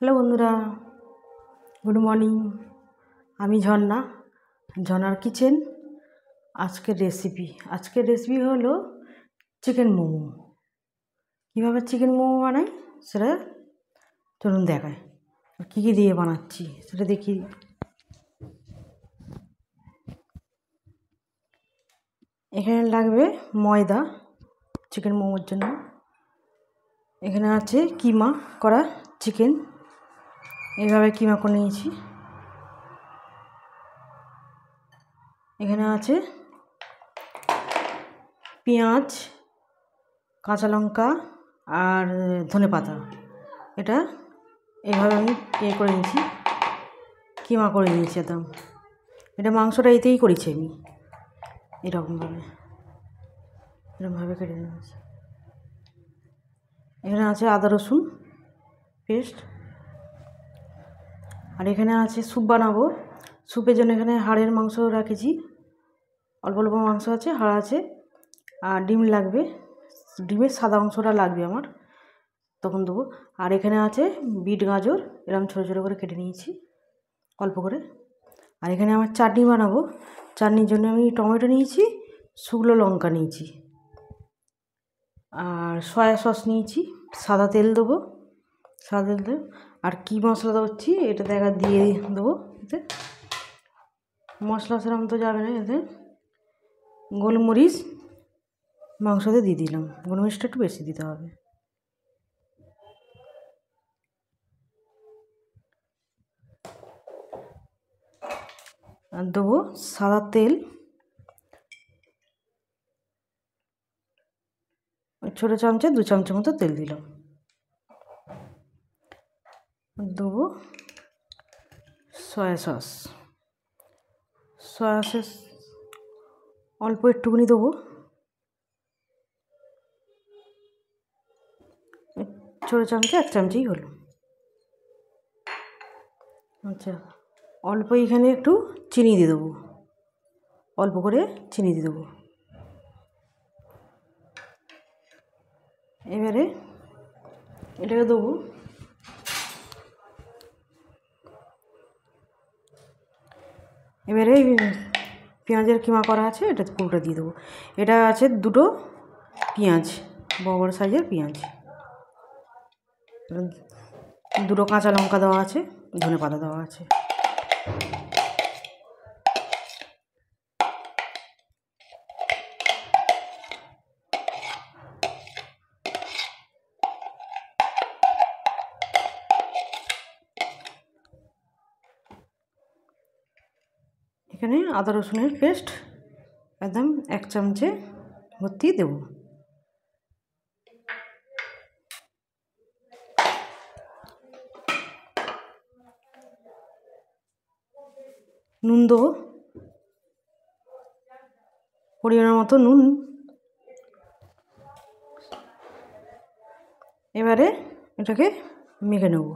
Hello বন্ধুরা, good morning. আমি ঝর্ণা, ঝর্ণার কিচেন। আজকের রেসিপি হলো চিকেন মোমো। কীভাবে চিকেন মোমো বানাই সেটা চলুন দেখায়। কী কী দিয়ে বানাচ্ছি সেটা দেখি। এখানে লাগবে ময়দা চিকেন মোমোর জন্য। এখানে আছে কিমা করা চিকেন, এইভাবে কিমা করে নিয়েছি। এখানে আছে পেঁয়াজ, কাঁচা লঙ্কা আর ধনেপাতা। এটা এইভাবে আমি করে নিয়েছি, কিমা করে নিয়েছি একদম। এটা মাংসটা এতেই করেছি আমি, এরকমভাবে কেটে নিয়েছি। এখানে আছে আদা রসুন পেস্ট। আর এখানে আছে স্যুপ বানাবো। স্যুপের জন্য এখানে হাড়ের মাংস রেখেছি, অল্প অল্প মাংস আছে, হাড় আছে। আর ডিম লাগবে, ডিমের সাদা অংশটা লাগবে আমার, তখন দেবো। আর এখানে আছে বিট গাজর, এরকম ছোটো ছোটো করে কেটে নিয়েছি অল্প করে। আর এখানে আমার চাটনি বানাবো। চাটনির জন্য আমি টমেটো নিয়েছি, শুকনো লঙ্কা নিয়েছি, আর সয়া সস নিয়েছি। সাদা তেল দেবো, আর কী মশলা দিচ্ছি এটা দিয়ে দেবো। এতে মশলা সেরকম তো যাবে না। এতে গোলমরিচ মাংসতে দিয়ে দিলাম, গোলমরিচটা একটু বেশি দিতে হবে। আর দেবো সাদা তেল, ছোটো চামচে 2 চামচের মতো তেল দিলাম। দেবো সয়া সস অল্প একটুখানি দেবো, ছোটো চামচে 1 চামচেই হলো। আচ্ছা, অল্প এখানে একটু চিনি দিয়ে দেবো, অল্প করে চিনি দিয়ে দেবো। এবারে এটাকে দেবো। এবারে পেঁয়াজের কিমা করা আছে, এটা পুরোটা দিয়ে দেবো। এটা আছে 2টো পেঁয়াজ, বড় বড় সাইজের পেঁয়াজ, 2টো কাঁচা লঙ্কা দেওয়া আছে, ধনেপাতা দেওয়া আছে। এখানে আদা রসুনের পেস্ট একদম 1 চামচে ভর্তি দেব। নুন দেবো, পরিমাণ মতো নুন। এবারে এটাকে মেখে নেব।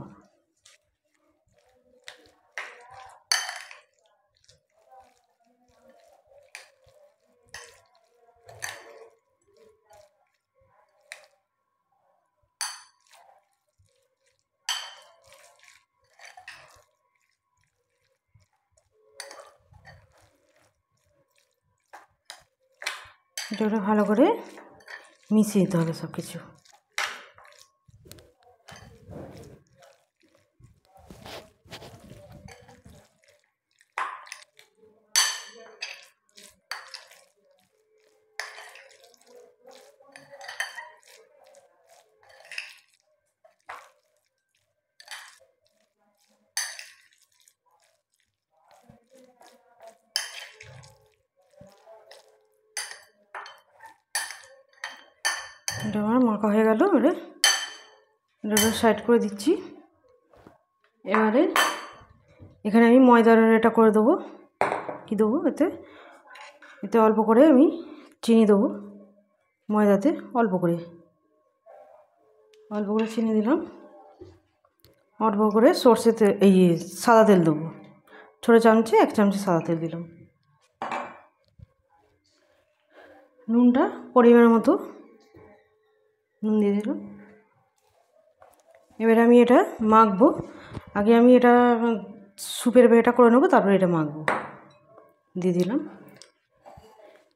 এটা ভালো করে মিশিয়ে দিতে হবে সব কিছু। এটা আমার মাখা হয়ে গেল। এটা সাইড করে দিচ্ছি। এবারে এখানে আমি ময়দার এটা করে দেবো। কি দেবো এতে অল্প করে আমি চিনি দেবো। ময়দাতে অল্প করে চিনি দিলাম। অল্প করে সর্ষে তেল, এই সাদা তেল দেবো। ছোটো চামচে 1 চামচে সাদা তেল দিলাম। নুনটা পরিমাণ মতো নুন দিয়ে দিলাম। এবারে আমি এটা মাখবো। আগে আমি এটা স্যুপের এটা করে নেবো, তারপরে এটা মাখবো। দিয়ে দিলাম।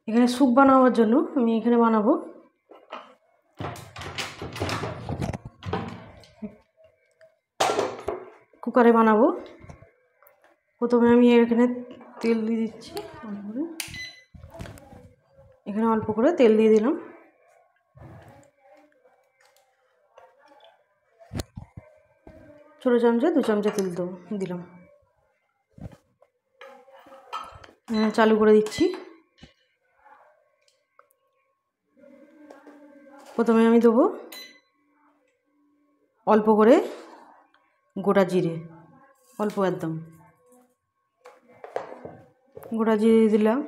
এখানে স্যুপ বানাবার জন্য আমি এখানে বানাবো কুকারে বানাবো। প্রথমে আমি এখানে তেল দিয়ে দিচ্ছি। এখানে অল্প করে তেল দিয়ে দিলাম। ছোটো চামচে 2 চামচে তেল দিলাম। চালু করে দিচ্ছি। প্রথমে আমি দেবো অল্প করে গোটা জিরে, অল্প একদম গোটা জিরে দিলাম।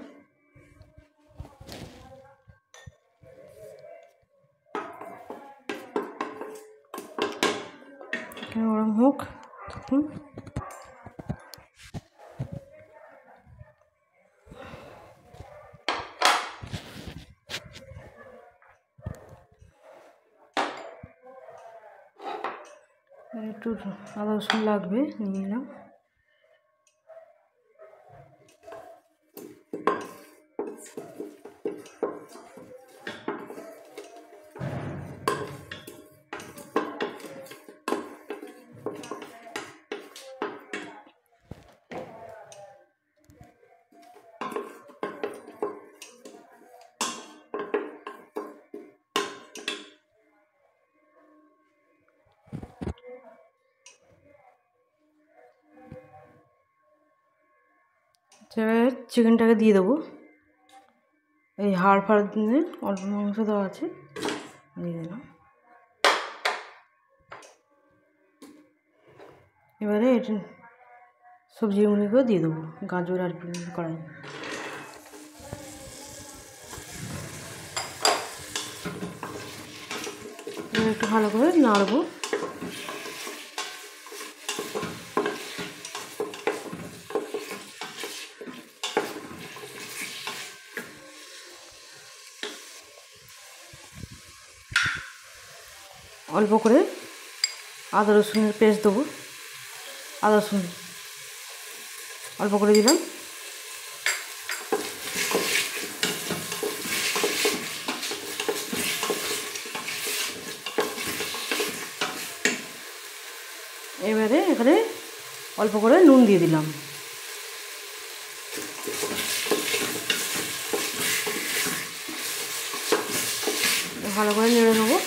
গরম হোক। একটু আদা রসুন লাগবে, নিয়ে নিলাম। চিকেনটাকে দিয়ে দেবো। এই হাড় ফাড় দিয়ে অল্প মাংস দেওয়া আছে, দিয়ে দিলাম। এবারে এটা সবজিগুলোকেও দিয়ে দেবো, গাজর আর কড়াই। একটু ভালো করে নাড়বো। অল্প করে আদা রসুনের পেস্ট দেবো। আদা রসুন অল্প করে দিলাম। এবারে এখানে অল্প করে নুন দিয়ে দিলাম। ভালো করে নেড়ে নেবো।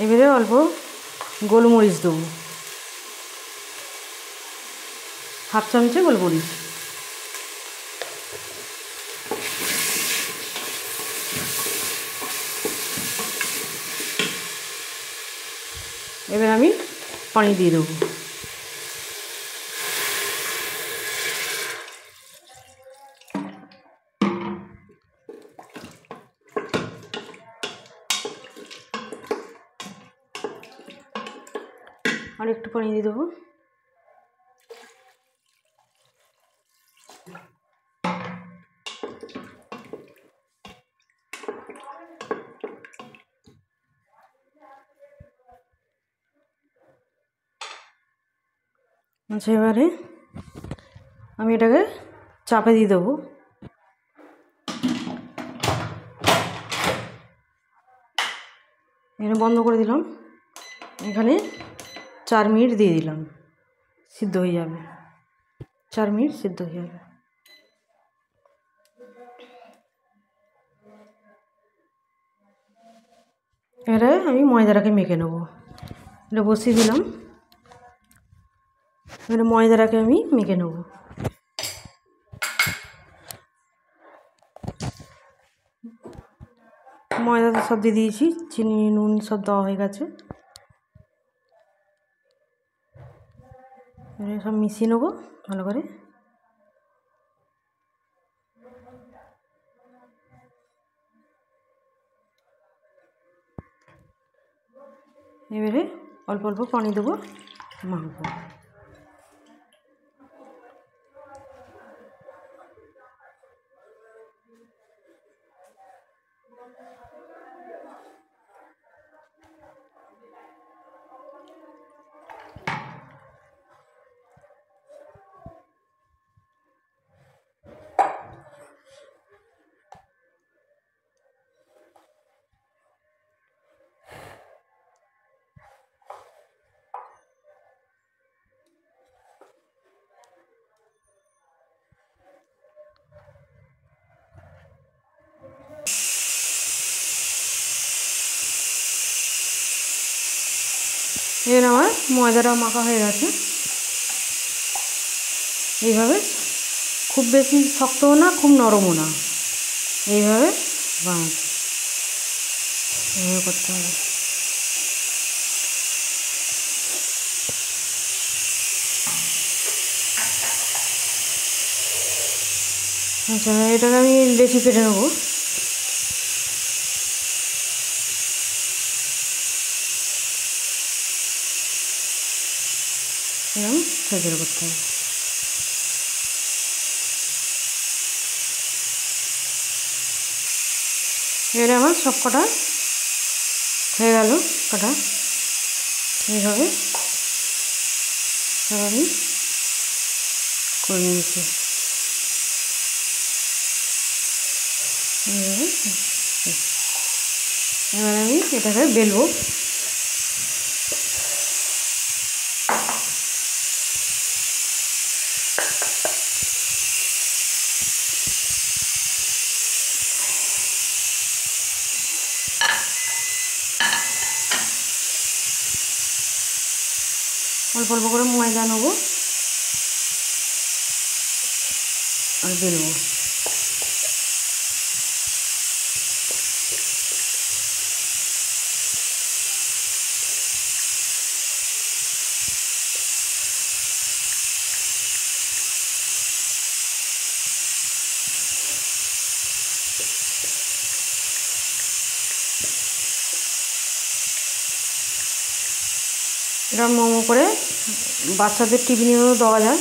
এবারে অল্প গোলমরিচ দেবো, 1/2 চামচে গোলমরিচ। এবার আমি পানি দিয়ে দেবো। আর একটু পানি দিয়ে দেবো। আচ্ছা, এবারে আমি এটাকে চাপে দিয়ে দেবো। এখানে বন্ধ করে দিলাম। এখানে 4 মিনিট দিয়ে দিলাম, সিদ্ধ হয়ে যাবে। 4 মিনিট সিদ্ধ হয়ে যাবে। এবারে আমি ময়দাটাকে মেখে নেবো। এটা বসিয়ে দিলাম। এবারে ময়দাটাকে আমি মেখে নেবো। ময়দা তো সব দিয়ে দিয়েছি, চিনি নুন সব দেওয়া হয়ে গেছে। সব মিশিয়ে নেবো ভালো করে। এবারে অল্প অল্প পানি দেবো, মাখবো। এবার আমার ময়দাটা মাখা হয়ে গেছে। এইভাবে খুব বেশি শক্তও না, খুব নরমও না, এইভাবে বানাতে, এইভাবে করতে হবে। আচ্ছা, এটাকে আমি লেচি কেটে নেবো। এরকম সাইজের করতে হবে। এবারে আমার সব কটা হয়ে গেল কাটা। এইভাবে সব আমি করে নিয়েছি। এইভাবে এবার আমি এটাকে বেলবো। অল্প অল্প করে ময়দা নেবো আর বেলবো। এরকম মোমো করে বাচ্চাদের টিফিনেও দেওয়া যায়,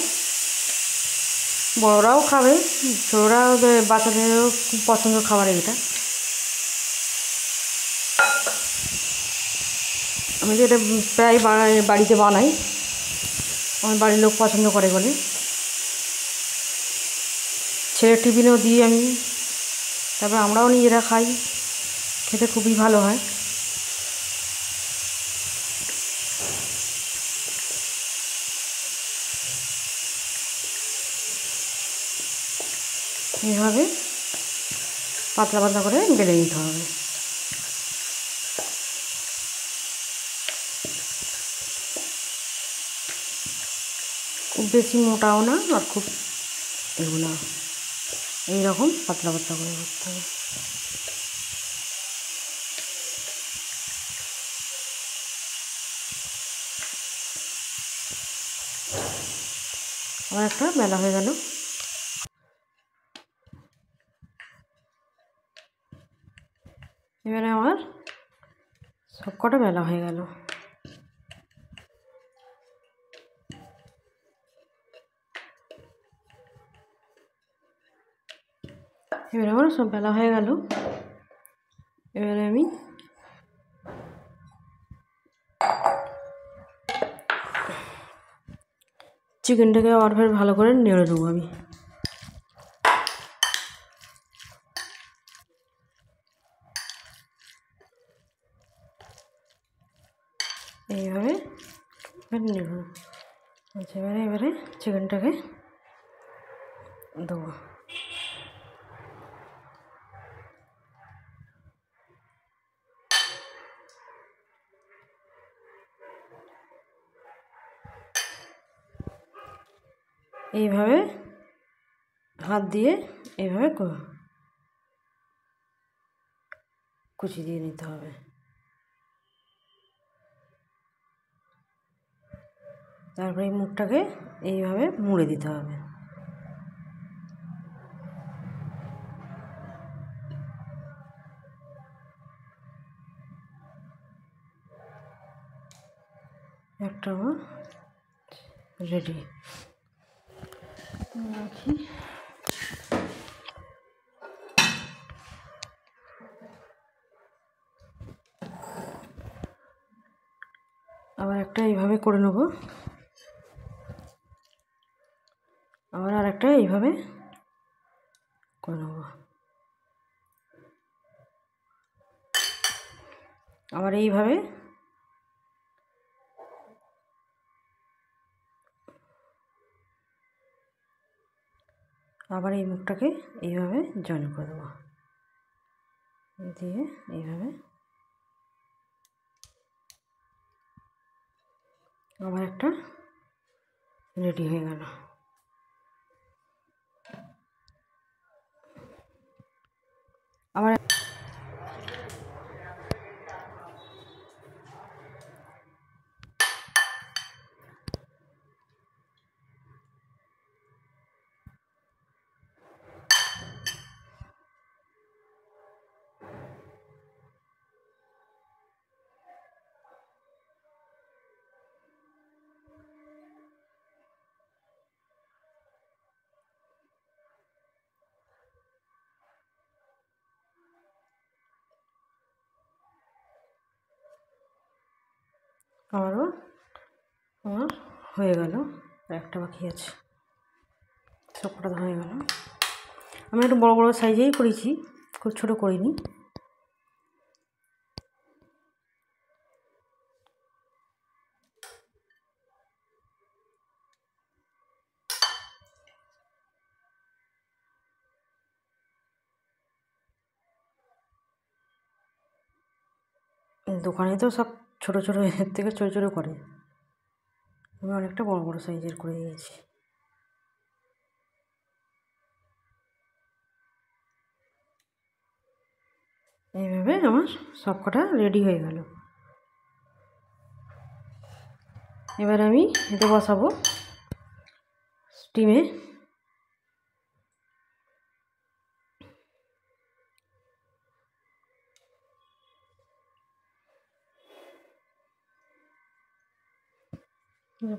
বড়রাও খাবে, ছোটরাও, বাচ্চাদেরও খুব পছন্দ খাবার এটা। আমি তো এটা প্রায় বাড়িতে বানাই, আমার বাড়ির লোক পছন্দ করে বলে। ছেলের টিফিনেও দিই আমি, তারপর আমরাও নিজেরা খাই, খেতে খুবই ভালো হয়। এইভাবে পাতলা পাতলা করে বেলে নিতে হবে। খুব বেশি মোটাও না আর খুব এগো না, এইরকম পাতলা পাতলা করে করতে হবে। আমার একটা বেলা হয়ে গেল। এবারে আমার সব কটা বেলা হয়ে গেল। এবারে আমার সব বেলা হয়ে গেল। এবারে আমি চিকেনটাকে আবার ফের ভালো করে নেড়ে দেবো আমি। এইভাবে নেব। আচ্ছা, এবারে চিকেনটাকে দেবো। এইভাবে হাত দিয়ে এইভাবে কুচি দিয়ে নিতে হবে। তারপরে এই মুখটাকে এইভাবে মুড়ে দিতে হবে। একটা আমার রেডি। রাখি। আবার একটা এইভাবে করে নেব, আবার আর একটা এইভাবে করে নেব, আবার এইভাবে আবার এই মুখটাকে এইভাবে জয়েন করে দেবো, দিয়ে এইভাবে আবার একটা রেডি হয়ে গেল। আবার আবারও আমার হয়ে গেল, একটা বাকি আছে, সবকটা হয়ে গেল। আমি একটু বড় বড় সাইজেই করেছি, খুব ছোটো করিনি। দোকানে তো সব ছোটো ছোটো, এর থেকে ছোটো ছোটো করে, আমি অনেকটা বড় বড় সাইজের করে দিয়েছি। এইভাবে আমার সবকটা রেডি হয়ে গেল। এবার আমি এটা বসাবো স্টিমে।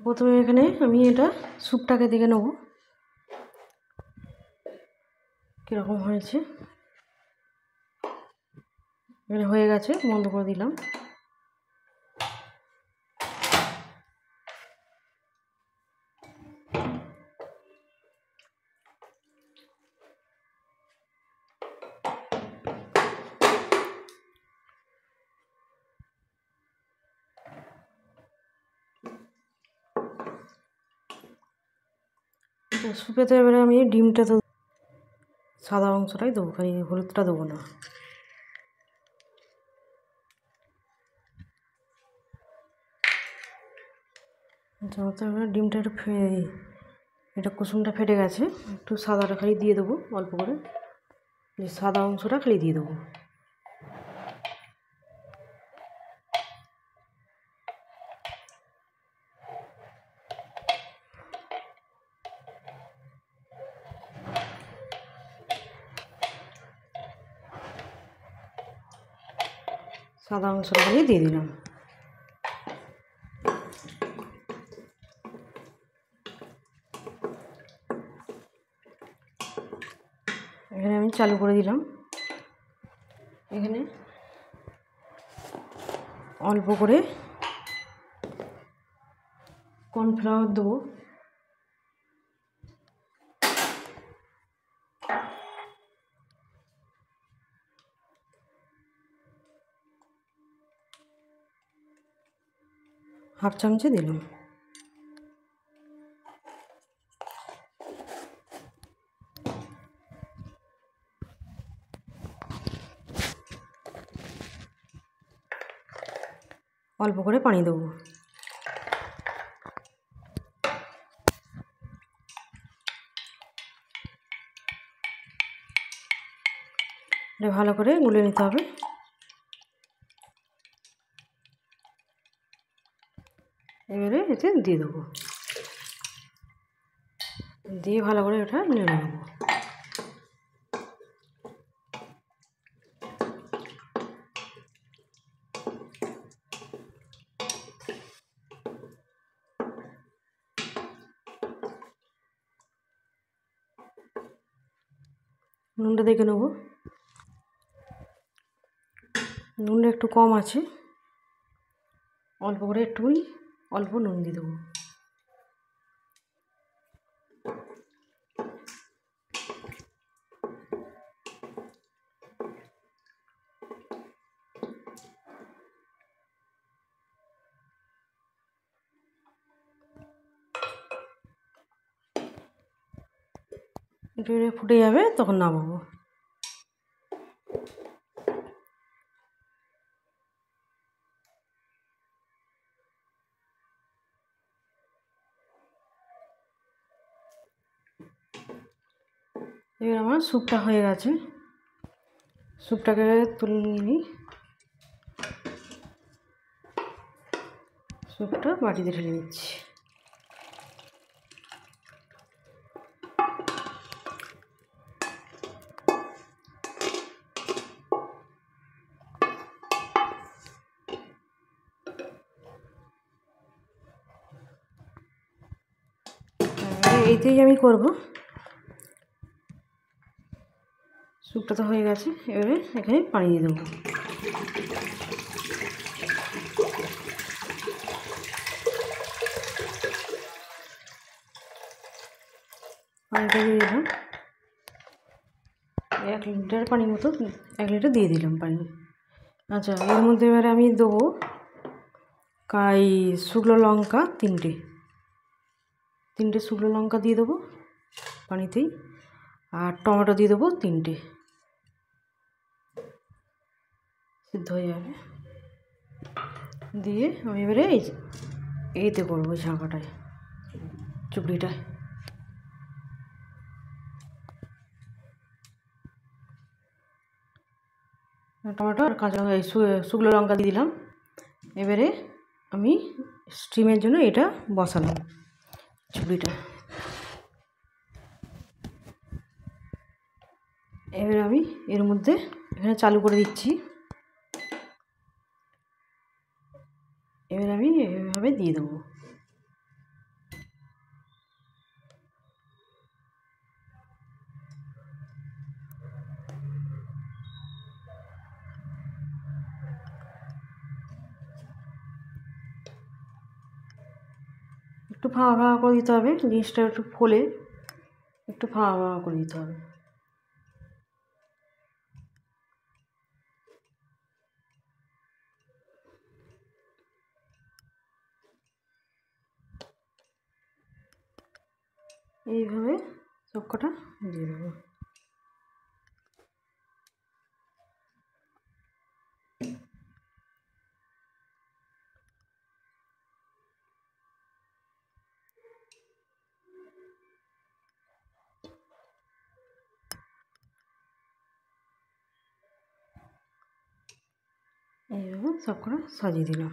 প্রথমে এখানে আমি এটা স্যুপটাকে দেখে নেব কীরকম হয়েছে। এখানে হয়ে গেছে, বন্ধ করে দিলাম। স্যুপে তো এবারে আমি ডিমটা তো সাদা অংশটাই দেবো, খালি হলুদটা দেবো না। ডিমটা একটু এটা কুসুমটা ফেটে গেছে, একটু সাদাটা খালি দিয়ে দেবো অল্প করে, সাদা অংশটা খালি দিয়ে দেবো। সাদা অংশটা খালি দিয়ে দিলাম। এখানে আমি চালু করে দিলাম। এখানে অল্প করে কর্নফ্লাওয়ার দেবো, হাফ চামচে দিলাম। অল্প করে পানি দেবো। এটা ভালো করে গুলে নিতে হবে। এবারে এতে দিয়ে দেবো, দিয়ে ভালো করে এটা নেড়ে নেবো। নুনটা দেখে নেবো, নুনটা একটু কম আছে, অল্প করে একটুখানি অল্প নুন দিয়ে দেবো। একটু ফুটে যাবে তখন নামাবো। এবার আমার স্যুপটা হয়ে গেছে, স্যুপটাকে তুলে নিই, স্যুপটা বাটিতে ঢেলে নিচ্ছি। এইটাই আমি করব। স্যুপটা তো হয়ে গেছে, এবারে এখানে পানি দিয়ে দেবো। পানিটা দিয়ে দিলাম, 1 লিটার পানির মতো, 1 লিটার দিয়ে দিলাম পানি। আচ্ছা, এর মধ্যে এবারে আমি দেবো শুকনো লঙ্কা 3টে শুকনো লঙ্কা দিয়ে দেবো পানিতেই, আর টমেটো দিয়ে দেবো 3টে, সিদ্ধ হয়ে যাবে। দিয়ে আমি এবারে এইতে করবো, ঝাঁকাটায়, চুবড়িটায়। টমেটো আর কাঁচা লঙ্কা, শুকনো লঙ্কা দিয়ে দিলাম। এবারে আমি স্টিমের জন্য এটা বসালাম, চুবড়িটা। এবারে আমি এর মধ্যে এখানে চালু করে দিচ্ছি। এবারে আমি এভাবে দিয়ে দেবো। একটু ফাঁকা ফাঁকা করে দিতে হবে, জিনিসটা একটু ফোলে, একটু ফাঁকা ফাঁকা করে দিতে হবে। এইভাবে সবকটা দিয়ে দেবো। এইভাবে সবকটা সাজিয়ে দিলাম।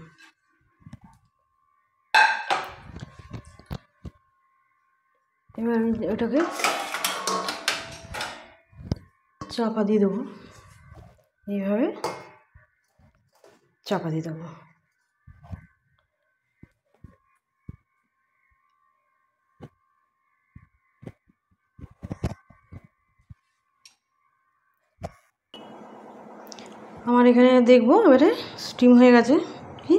এবার আমি ওটাকে চাপা দিয়ে দেবো, এইভাবে চাপা দিয়ে দেবো। আমার এখানে দেখবো এবারে স্টিম হয়ে গেছে কি,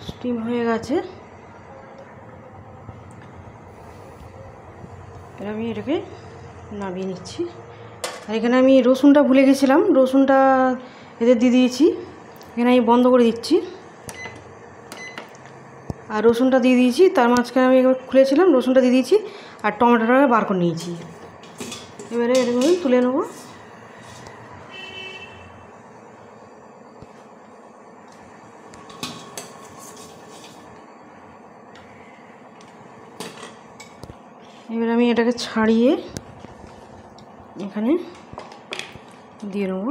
স্টিম হয়ে গেছে। এবার আমি এটাকে নামিয়ে নিচ্ছি। আর এখানে আমি রসুনটা ভুলে গেছিলাম, রসুনটা এতে দিয়ে দিয়েছি, এখানে আমি বন্ধ করে দিচ্ছি। আর রসুনটা দিয়ে দিয়েছি, তার মাঝখানে আমি এবার খুলেছিলাম, রসুনটা দিয়ে দিয়েছি, আর টমেটোটা বার করে নিয়েছি। এবারে এরকম তুলে নেবো। এবার আমি এটাকে ছাড়িয়ে এখানে দিয়ে নেবো।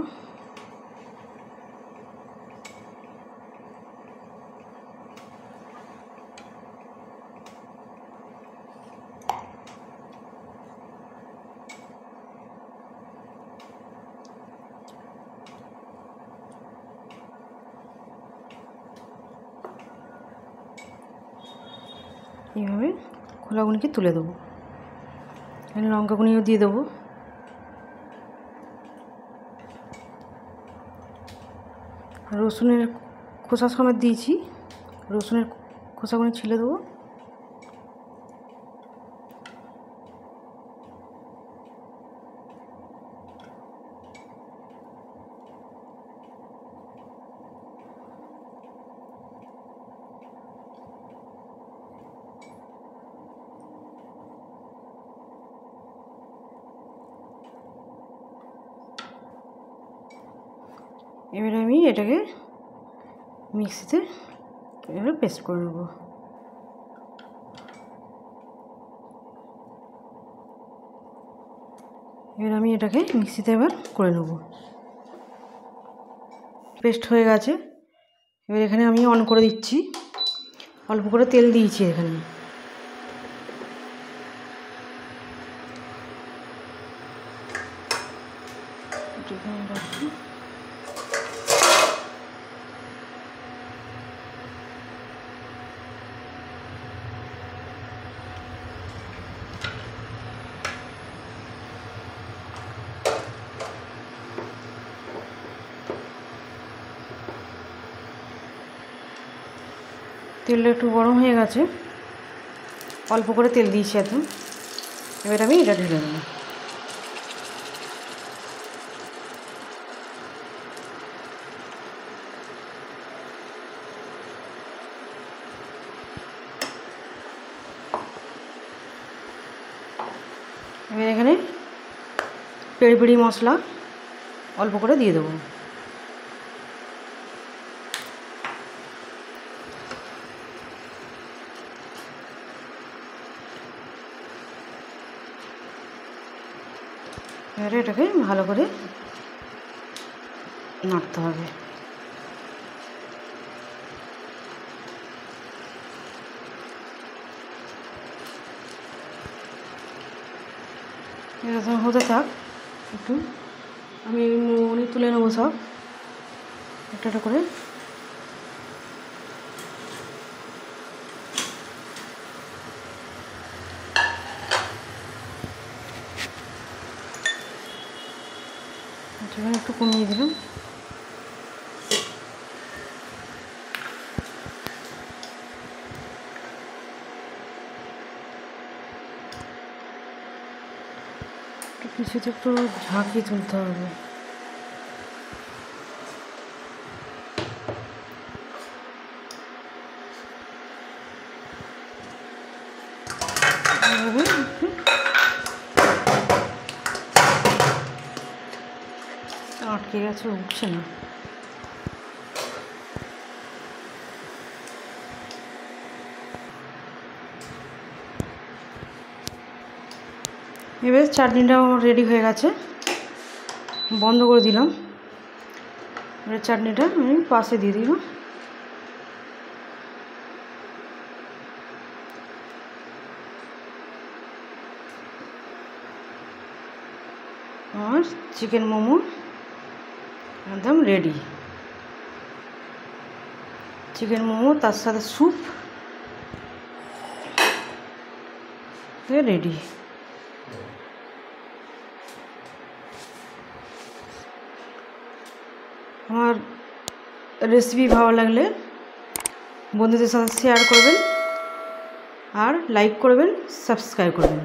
এইভাবে খোলাগুনিকে তুলে দেবো। এখানে লঙ্কাগুনিও দিয়ে দেবো। রসুনের খোসা সমেত দিয়েছি, রসুনের খোসাগুনি ছিলে দেবো। এবারে আমি এটাকে মিক্সিতে এবারে পেস্ট করে নেব। এবার আমি এটাকে মিক্সিতে এবার করে নেব। পেস্ট হয়ে গেছে। এবার এখানে আমি অন করে দিচ্ছি, অল্প করে তেল দিয়েছি এখানে। তেলটা একটু গরম হয়ে গেছে, অল্প করে তেল দিয়েছি একদম। এবার আমি এটা ঢেলে দেবো। এবার এখানে পেড়ি পেড়ি মশলা অল্প করে দিয়ে দেবো। এবারে এটাকে ভালো করে নাড়তে হবে। এরকম হতে থাক একটু, আমি মোমোগুলি তুলে নেবো সব একটা একটা করে। একটু কমিয়ে দিলাম। কিছুতে একটু ঝাঁকিয়ে তুলতে হবে। আটকে গেছে, উঠছে না। এবার চাটনিটাও রেডি হয়ে গেছে, বন্ধ করে দিলাম। এবার চাটনিটা আমি পাশে দিয়ে দিলাম। আমার চিকেন মোমো একদম রেডি। চিকেন মোমো তার সাথে স্যুপ রেডি। আমার রেসিপি ভালো লাগলে বন্ধুদের সাথে শেয়ার করবেন, আর লাইক করবেন, সাবস্ক্রাইব করবেন।